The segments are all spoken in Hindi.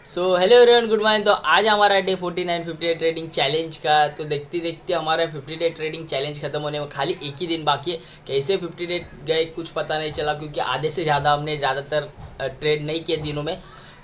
So hello everyone, good morning. तो आज हमारा डे 49 50 डे ट्रेडिंग चैलेंज का। तो देखते देखते हमारा 50 डे ट्रेडिंग चैलेंज खत्म होने में खाली एक ही दिन बाकी है। कैसे 50 डे गए कुछ पता नहीं चला, क्योंकि आधे से ज़्यादा हमने ज़्यादातर ट्रेड नहीं किए दिनों में।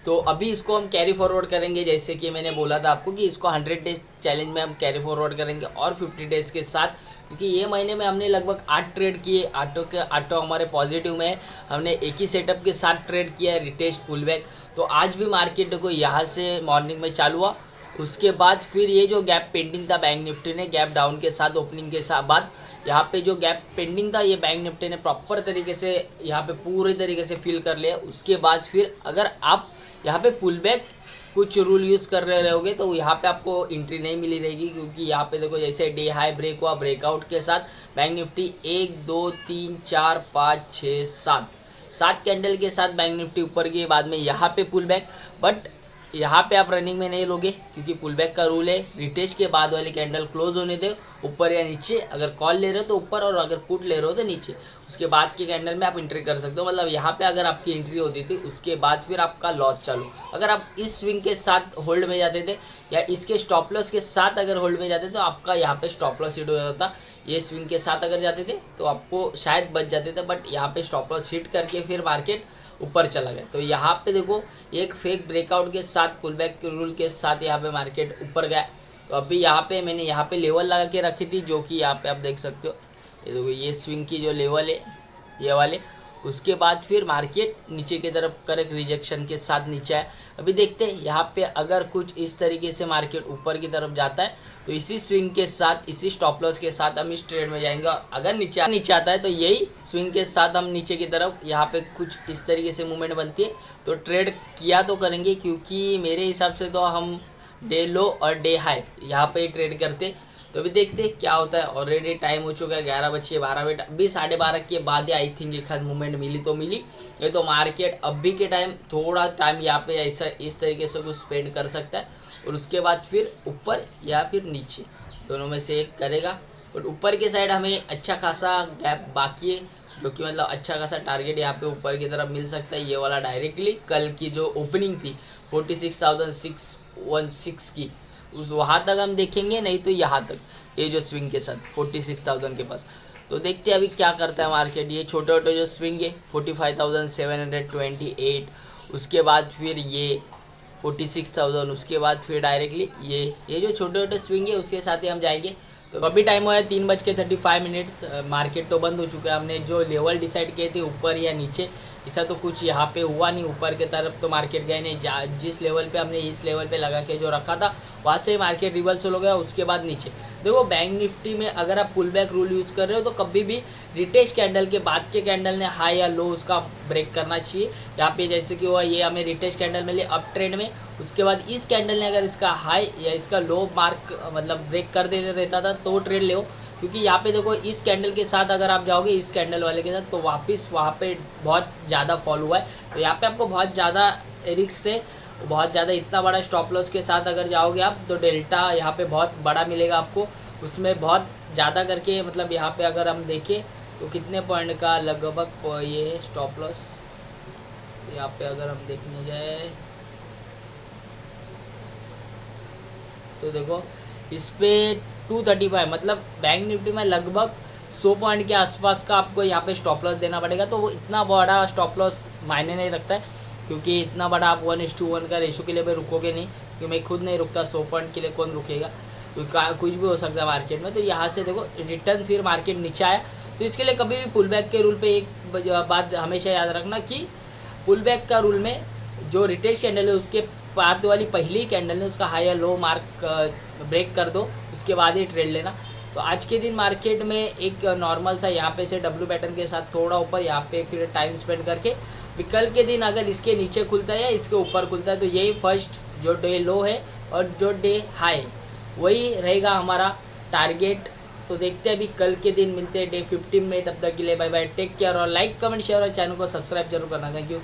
तो अभी इसको हम कैरी फॉरवर्ड करेंगे, जैसे कि मैंने बोला था आपको कि इसको 100 डेज चैलेंज में हम कैरी फॉरवर्ड करेंगे और 50 डेज के साथ, क्योंकि ये महीने में हमने लगभग 8 ट्रेड किए। आठों हमारे पॉजिटिव में है। हमने एक ही सेटअप के साथ ट्रेड किया है, रिटेस्ट पुल बैक। तो आज भी मार्केट को यहाँ से मॉर्निंग में चालू हुआ। उसके बाद फिर ये जो गैप पेंडिंग था बैंक निफ्टी ने गैप डाउन के साथ ओपनिंग के साथ बाद यहाँ पे जो गैप पेंडिंग था ये बैंक निफ्टी ने प्रॉपर तरीके से यहाँ पे पूरे तरीके से फिल कर लिया। उसके बाद फिर अगर आप यहाँ पे पुल बैक कुछ रूल यूज़ कर रहे रहोगे तो यहाँ पे आपको एंट्री नहीं मिली रहेगी, क्योंकि यहाँ पे देखो जैसे डे हाई ब्रेक हुआ, ब्रेकआउट के साथ बैंक निफ्टी 1 2 3 4 5 6 7 कैंडल के साथ बैंक निफ्टी ऊपर गई। बाद में यहाँ पे पुल बैक, बट यहाँ पे आप रनिंग में नहीं लोगे, क्योंकि पुल बैक का रूल है रिटेस्ट के बाद वाले कैंडल क्लोज होने दे ऊपर या नीचे। अगर कॉल ले रहे हो तो ऊपर और अगर पुट ले रहे हो तो नीचे। उसके बाद के कैंडल में आप एंट्री कर सकते हो। मतलब यहाँ पे अगर आपकी एंट्री होती थी उसके बाद फिर आपका लॉस चालू। अगर आप इस स्विंग के साथ होल्ड में जाते थे या इसके स्टॉप लॉस के साथ अगर होल्ड में जाते तो आपका यहाँ पे स्टॉप लॉस हिट हो जाता था। ये स्विंग के साथ अगर जाते थे तो आपको शायद बच जाते थे, बट यहाँ पे स्टॉप लॉस हिट करके फिर मार्केट ऊपर चला गया। तो यहाँ पे देखो एक फेक ब्रेकआउट के साथ पुल बैक के रूल के साथ यहाँ पे मार्केट ऊपर गया। तो अभी यहाँ पे मैंने यहाँ पे लेवल लगा के रखी थी, जो कि यहाँ पे आप देख सकते हो। ये देखो ये स्विंग की जो लेवल है ये वाले। उसके बाद फिर मार्केट नीचे की तरफ करेक्ट रिजेक्शन के साथ नीचे है। अभी देखते हैं यहाँ पे अगर कुछ इस तरीके से मार्केट ऊपर की तरफ जाता है तो इसी स्विंग के साथ इसी स्टॉप लॉस के साथ हम इस ट्रेड में जाएंगे। अगर नीचे आता है तो यही स्विंग के साथ हम नीचे की तरफ यहाँ पे कुछ इस तरीके से मूवमेंट बनती है तो ट्रेड किया तो करेंगे, क्योंकि मेरे हिसाब से तो हम डे लो और डे हाई यहाँ पे ट्रेड करते। तो अभी देखते हैं क्या होता है। ऑलरेडी टाइम हो चुका है 11:12 अभी 12:30 के बाद ही आई थिंक एक आध मूवमेंट मिली तो मिली। ये तो मार्केट अभी के टाइम थोड़ा टाइम यहाँ पे ऐसा इस तरीके से कुछ स्पेंड कर सकता है और उसके बाद फिर ऊपर या फिर नीचे दोनों में से एक करेगा। बट ऊपर के साइड हमें अच्छा खासा गैप बाकी है, जो कि मतलब अच्छा खासा टारगेट यहाँ पे ऊपर की तरफ मिल सकता है। ये वाला डायरेक्टली कल की जो ओपनिंग थी 46,616 की उस वहाँ तक हम देखेंगे, नहीं तो यहाँ तक ये जो स्विंग के साथ 46,000 के पास। तो देखते हैं अभी क्या करता है मार्केट। ये छोटे छोटे जो स्विंग है 45,728, उसके बाद फिर ये 46,000, उसके बाद फिर डायरेक्टली ये जो छोटे छोटे स्विंग है उसके साथ ही हम जाएंगे। तो अभी टाइम हुआ है 3:35। मार्केट तो बंद हो चुका है। हमने जो लेवल डिसाइड किए थे ऊपर या नीचे, ऐसा तो कुछ यहाँ पे हुआ नहीं। ऊपर की तरफ तो मार्केट गए नहीं। जिस लेवल पे हमने इस लेवल पे लगा के जो रखा था वहाँ से मार्केट रिवर्सल हो गया। उसके बाद नीचे देखो बैंक निफ्टी में अगर आप पुल बैक रूल यूज़ कर रहे हो तो कभी भी रिटेस्ट कैंडल के बाद के कैंडल ने हाई या लो उसका ब्रेक करना चाहिए। यहाँ पे जैसे कि हुआ ये हमें रिटेस्ट कैंडल मिले अप ट्रेंड में, उसके बाद इस कैंडल ने अगर इसका हाई या इसका लो मार्क मतलब ब्रेक कर देते रहता था तो ट्रेड ले, क्योंकि यहाँ पे देखो इस कैंडल के साथ अगर आप जाओगे इस कैंडल वाले के साथ तो वापस वहाँ पे बहुत ज़्यादा फॉल हुआ है। तो यहाँ पे आपको बहुत ज़्यादा रिस्क है, बहुत ज़्यादा इतना बड़ा स्टॉप लॉस के साथ अगर जाओगे आप तो डेल्टा यहाँ पे बहुत बड़ा मिलेगा आपको। उसमें बहुत ज़्यादा करके मतलब यहाँ पे अगर हम देखें तो कितने पॉइंट का लगभग ये है स्टॉप लॉस। यहाँ पे अगर हम देखने जाए तो देखो इस पर 235 मतलब बैंक निफ्टी में लगभग 100 पॉइंट के आसपास का आपको यहाँ पे स्टॉप लॉस देना पड़ेगा। तो वो इतना बड़ा स्टॉप लॉस मायने नहीं रखता है, क्योंकि इतना बड़ा आप 1:1 का रेशो के लिए भी रुकोगे नहीं, क्योंकि मैं खुद नहीं रुकता। 100 पॉइंट के लिए कौन रुकेगा, क्योंकि कुछ भी हो सकता है मार्केट में। तो यहाँ से देखो रिटर्न फिर मार्केट नीचे आया, तो इसके लिए कभी भी पुल बैक के रूल पर एक बात हमेशा याद रखना कि पुल बैक का रूल में जो रिटेस्ट कैंडल है उसके बाद वाली पहली कैंडल ने उसका हाई या लो मार्क ब्रेक कर दो, उसके बाद ही ट्रेड लेना। तो आज के दिन मार्केट में एक नॉर्मल सा यहाँ पे से डब्ल्यू पैटर्न के साथ थोड़ा ऊपर यहाँ पे फिर टाइम स्पेंड करके कल के दिन अगर इसके नीचे खुलता है या इसके ऊपर खुलता है तो यही फर्स्ट जो डे लो है और जो डे हाई वही रहेगा हमारा टारगेट। तो देखते हैं अभी कल के दिन मिलते हैं डे 15 में। तब तक के लिए बाय बाय, टेक केयर और लाइक कमेंट शेयर और चैनल को सब्सक्राइब जरूर करना। Thank you.